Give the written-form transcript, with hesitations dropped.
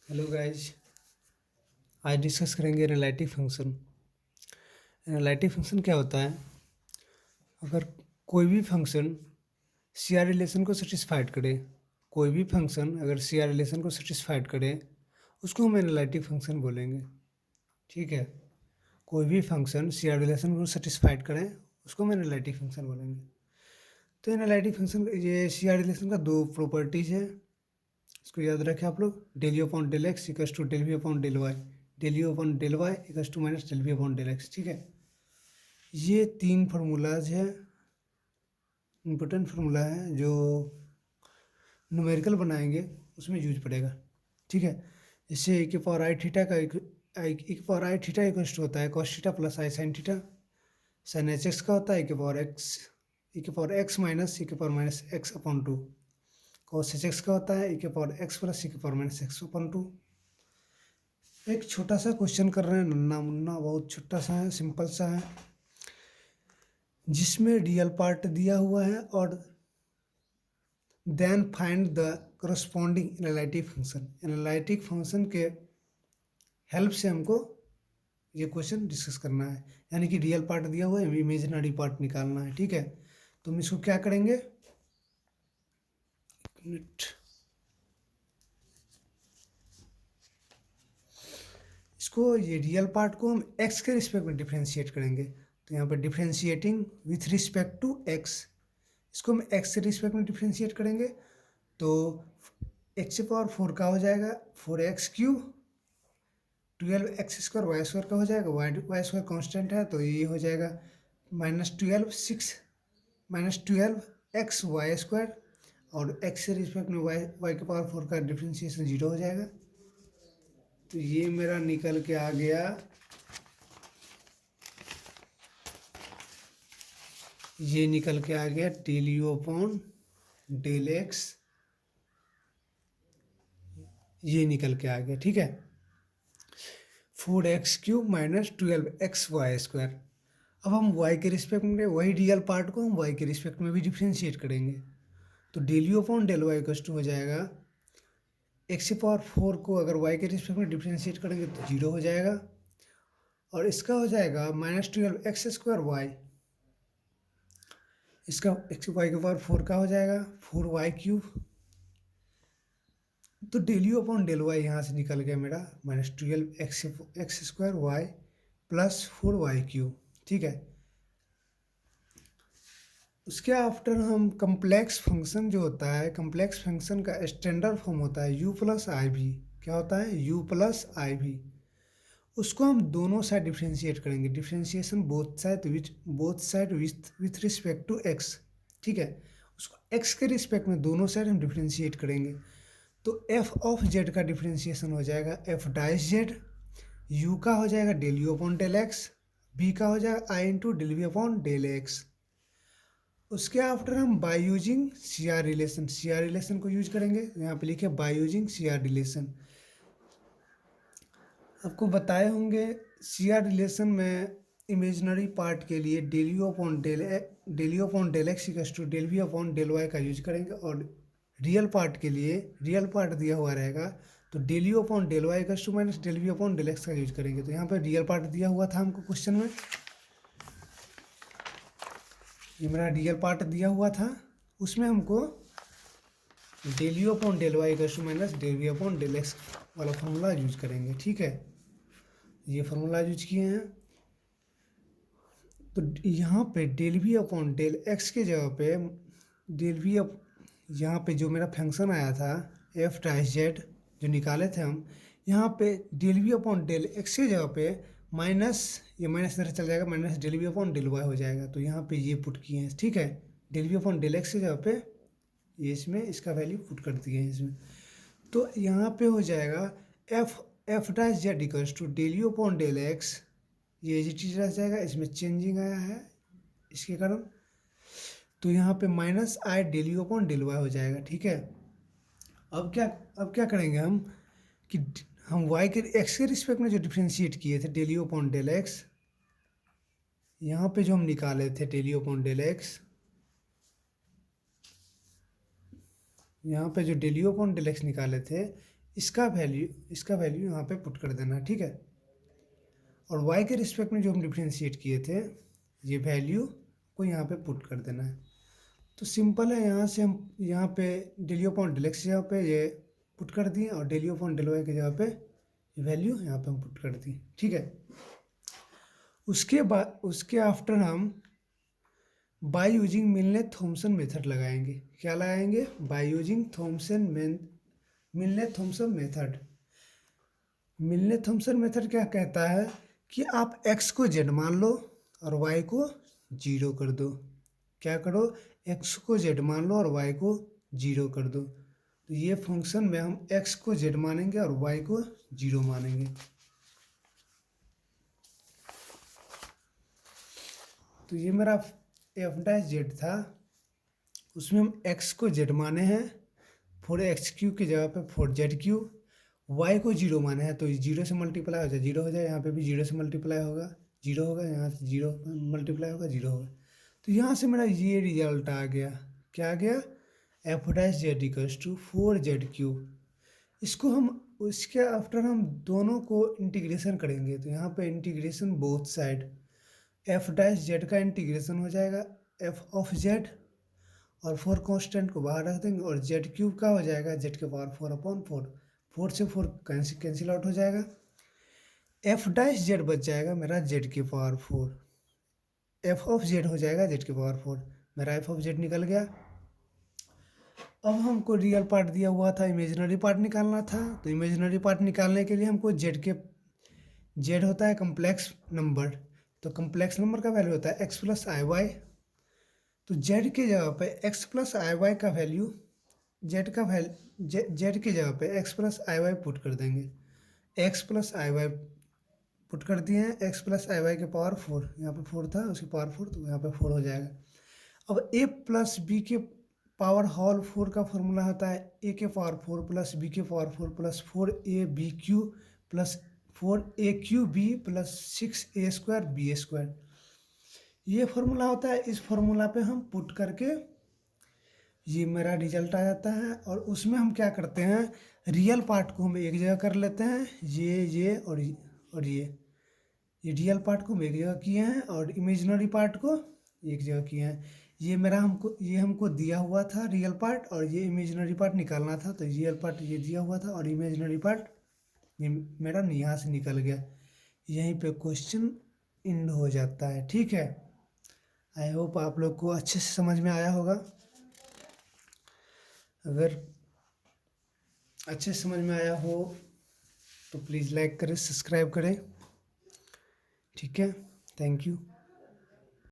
Hello guys. आज discuss करेंगे analytic function. Analytic function क्या होता है? अगर कोई भी फंक्शन सी आर रिलेशन को सेटिस्फाइड करे, कोई भी फंक्शन अगर सी आर रिलेशन को सेटिस्फाइड करे, उसको हम एनालिटिक फंक्शन बोलेंगे। ठीक है, कोई भी फंक्शन सी आर रिलेशन को सेटिस्फाइड करें, उसको हम एनालिटिक फंक्शन बोलेंगे। तो एनालिटिक फंक्शन ये सी आर रिलेशन का दो प्रॉपर्टीज है, इसको याद रखें आप लोग। Del u upon del x equals to del v upon del y, del u upon del y equals to minus del v upon del x. ठीक है, ये तीन फार्मूलाज है, इम्पोर्टेंट फार्मूला है जो न्यूमेरिकल बनाएंगे उसमें यूज पड़ेगा। ठीक है, इससे ए के पावर आई थीटा का ए के power i theta equals to होता है cos theta plus i sine theta. Sine h x का होता है ए के पावर एक्स माइनस ए के power minus x upon two. Cos H x का होता है ए के पावर एक्स प्लस ए के power minus x upon two. एक छोटा सा क्वेश्चन कर रहे हैं, नन्ना मुन्ना, बहुत छोटा सा है, सिंपल सा है, जिसमें रियल पार्ट दिया हुआ है और then find the corresponding analytic function. Analytic function के हेल्प से हमको ये क्वेश्चन डिस्कस करना है, यानी कि रियल पार्ट दिया हुआ है, इमेजिनरी पार्ट निकालना है। ठीक है, तो हम इसको क्या करेंगे, एक मिनट, इसको ये रियल पार्ट को हम एक्स के रिस्पेक्ट में डिफ्रेंशिएट करेंगे। तो यहाँ पर differentiating with respect to x, इसको हम एक्स के रिस्पेक्ट में डिफ्रेंशिएट करेंगे। तो एक्स पावर 4 का हो जाएगा 4x³ 12x² वाई स्क्वायर का हो जाएगा, वाई स्क्वायर कॉन्स्टेंट है तो ये हो जाएगा -12 और एक्स के रिस्पेक्ट में वाई के पावर 4 का डिफ्रेंशिएशन 0 हो जाएगा। तो ये मेरा निकल के आ गया, ये निकल के आ गया del u upon del x, ये निकल के आ गया। ठीक है, 4x³ माइनस 12xy²। अब हम y के रिस्पेक्ट में वही रियल पार्ट को हम y के रिस्पेक्ट में भी डिफ्रेंशिएट करेंगे। तो del u upon del y equals to हो जाएगा एक्स पावर 4 को अगर y के रिस्पेक्ट में डिफ्रेंशिएट करेंगे तो 0 हो जाएगा, और इसका हो जाएगा -12x²y, इसका एक्स वाई के पावर 4 का हो जाएगा 4y³। तो del u upon del y यहाँ से निकल गया मेरा -12x² प्लस 4y³। ठीक है, उसके आफ्टर हम कम्प्लेक्स फंक्शन जो होता है, कम्प्लेक्स फंक्शन का स्टैंडर्ड फॉर्म होता है u प्लस आई भी। क्या होता है? u प्लस आई भी। उसको हम दोनों साइड डिफ्रेंशिएट करेंगे, differentiation both side with respect to x। ठीक है, उसको x के रिस्पेक्ट में दोनों साइड हम डिफ्रेंशिएट करेंगे। तो f ऑफ z का डिफ्रेंशिएशन हो जाएगा f डैश z, u का हो जाएगा del u upon del x, b का हो जाएगा i into del v upon del x. उसके आफ्टर हम by using C R relation को यूज करेंगे। यहाँ पे लिखे by using C R relation. आपको बताए होंगे सी आर रिलेशन में इमेजिनरी पार्ट के लिए del u upon del x equals to del v upon del y का यूज करेंगे, और रियल पार्ट के लिए रियल पार्ट दिया हुआ रहेगा तो del u upon del y equals to minus del v upon del x का यूज करेंगे। तो यहाँ पर रियल पार्ट दिया हुआ था हमको क्वेश्चन में, ये मेरा रियल पार्ट दिया हुआ था, उसमें हमको del u upon del y equals to minus del v upon del x वाला फार्मूला यूज करेंगे। ठीक है, ये फार्मूला यूज किए हैं। तो यहाँ पे del v upon del x के जगह पे डेल वी अप, यहाँ पे जो मेरा फंक्शन आया था एफ डैश जेड जो निकाले थे हम, यहाँ पे del v upon del x के जगह पे माइनस, ये माइनस इधर चल जाएगा, minus del v upon del y हो जाएगा। तो यहाँ पे ये पुट किए हैं। ठीक है, del v upon del x के जगह पे ये इसमें इसका वैल्यू पुट कर दिए हैं इसमें। तो यहाँ पे हो जाएगा f dash z equals to del u upon del x, ये चीज रह जाएगा, इसमें चेंजिंग आया है इसके कारण, तो यहाँ पे minus i del u upon del y हो जाएगा। ठीक है, अब क्या करेंगे हम कि हम y के x के रिस्पेक्ट में जो डिफ्रेंशिएट किए थे del u upon del x, यहाँ पे जो हम निकाले थे del u upon del x, यहाँ पे जो del u upon del x निकाले थे, इसका वैल्यू यहाँ पे पुट कर देना, ठीक है। और y के रिस्पेक्ट में जो हम डिफ्रेंशिएट किए थे, ये वैल्यू को यहाँ पे पुट कर देना है। तो सिंपल है, यहाँ से हम यहाँ पे del u upon del x जगह पे ये पुट कर दिए और del u upon del y की जगह पे वैल्यू यहाँ पे हम पुट कर दी, ठीक है। उसके आफ्टर हम बाय यूजिंग मिलने थॉमसन मेथड लगाएंगे। क्या लगाएंगे? बाय यूजिंग मिलने थॉमसन मेथड। मिलने थॉमसन मेथड क्या कहता है कि आप x को z मान लो और y को 0 कर दो। क्या करो? x को z मान लो और y को 0 कर दो। तो ये फंक्शन में हम x को z मानेंगे और y को 0 मानेंगे। तो ये मेरा f डैश z था, उसमें हम x को z माने हैं 4x³ की जगह पे 4z³, y को 0 माने हैं तो 0 से मल्टीप्लाई हो जाए 0 हो जाए, यहाँ पे भी 0 से मल्टीप्लाई होगा 0 होगा, यहाँ से 0 मल्टीप्लाई होगा 0 होगा। तो यहाँ से मेरा ये रिजल्ट आ गया। क्या आ गया? f dash z equals to 4z³। इसको हम उसके आफ्टर हम दोनों को इंटीग्रेशन करेंगे। तो यहाँ पे integration both side, f dash z का इंटीग्रेशन हो जाएगा f ऑफ z और 4 कांस्टेंट को बाहर रख देंगे और z³ का हो जाएगा z के पावर 4/4। 4 से 4 कैंसिल आउट हो जाएगा। f डैश z बच जाएगा मेरा z के पावर 4। f ऑफ z हो जाएगा z के पावर 4। मेरा f ऑफ z निकल गया। अब हमको रियल पार्ट दिया हुआ था, इमेजिनरी पार्ट निकालना था। तो इमेजिनरी पार्ट निकालने के लिए हमको z होता है कम्प्लेक्स नंबर। तो कम्प्लेक्स नंबर का वैल्यू होता है x प्लस आई वाई। तो z की जगह पे x प्लस आई वाई का वैल्यू z की जगह पे x प्लस आई वाई पुट कर देंगे। x प्लस आई वाई पुट कर दिए हैं, x प्लस आई वाई के पावर 4, यहाँ पे 4 था उसकी पावर 4, तो यहाँ पे 4 हो जाएगा। अब a प्लस बी के पावर होल 4 का फॉर्मूला होता है a के पावर 4 प्लस b के power 4 plus 4ab³ plus 4aq(b) plus 6a²b²। ये फार्मूला होता है। इस फार्मूला पे हम पुट करके ये मेरा रिजल्ट आ जाता है। और उसमें हम क्या करते हैं, रियल पार्ट को हम एक जगह कर लेते हैं, ये और ये रियल पार्ट को हम एक जगह किए हैं और इमेजिनरी पार्ट को एक जगह किए हैं। ये हमको दिया हुआ था रियल पार्ट और ये इमेजिनरी पार्ट निकालना था। तो रियल पार्ट ये दिया हुआ था और इमेजिनरी पार्ट ये मेरा यहाँ से निकल गया। यहीं पे क्वेश्चन एंड हो जाता है, ठीक है। आई होप आप लोग को अच्छे से समझ में आया होगा। अगर अच्छे से समझ में आया हो तो प्लीज़ लाइक करें, सब्सक्राइब करें, ठीक है। Thank you.